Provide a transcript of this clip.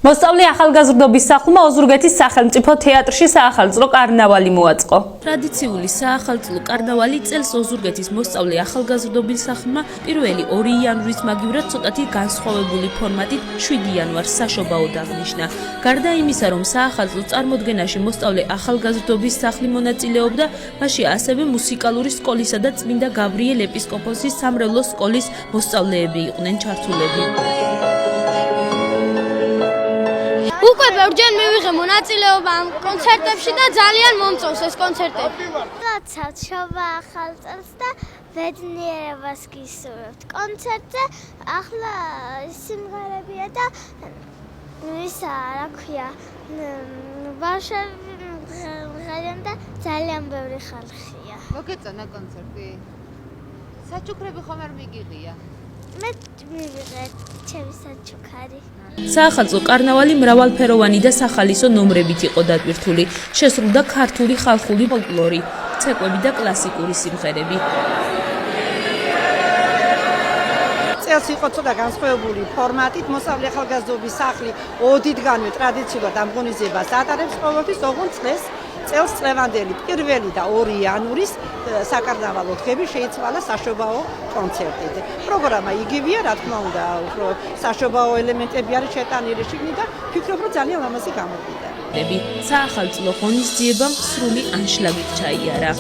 მოსწავლე ახალგაზრდობის სახლმა ოზურგეთის სახელმწიფო თეატრში საახალწლო კარნავალი მოაწყო. ტრადიციული საახალწლო კარნავალი წელს ოზურგეთის მოსწავლე ახალგაზრდობის სახლმა 1 იანვრის მაგივრად ცოტათი განსხვავებული ფორმატით 7 იანვარს საშობაოდ აღნიშნა. გარდა იმისა, რომ საახალწლო წარმოდგენაში მოსწავლე ახალგაზრდობის სახლი მონაწილეობდა, მასში ასევე მუსიკალური სკოლისა და წმინდა გავრიელ ეპისკოპოსის სამრევლო სკოლის მოსწავლეები იყვნენ ჩართულები. უკვე ბევრჯერ მივიღე მონაწილეობა ამ კონცერტებში და ძალიან მომწონს ეს კონცერტები. საცხოვრა ახალწელს და ბედნიერებას გისურვებთ. კონცერტზე ახლა სიმღერებია და ისა, რა ქვია, ბავშვები და ძალიან ბევრი ხალხია. მოგეწონა კონცერტი? საჩუქრები ხომ არ მიგიღია? მე მივიღე ჩემი საჩუქარი. საახალწლო კარნავალი მრავალფეროვანი და სახალისო ნომრებით იყო დატვირთული. შესრულდა ქართული ხალხური ფოლკლორი, ცეკვები და კლასიკური სიმღერები. წელს იყო ცოტა განსხვავებული ფორმატით, მოსწავლე ახალგაზრდობის სახლი ოდითგანვე ტრადიციულად ამ ღონისძიებას ატარებს ყოველთვის, ოღონდ წელს წლევანდელი 1 და 2 იანვრის საკარნავალო დღები შეიცვალა საშობაო კონცერტით. პროგრამა იგივეა, რა თქმა უნდა, უფრო საშობაო ელემენტები არის შეტანილი შიგნით და ფიქრობ, რომ ძალიან ლამაზი გამოგვიდა. საახალწლო ღონისძიებამ სრული ანშლაგით ჩაიარა.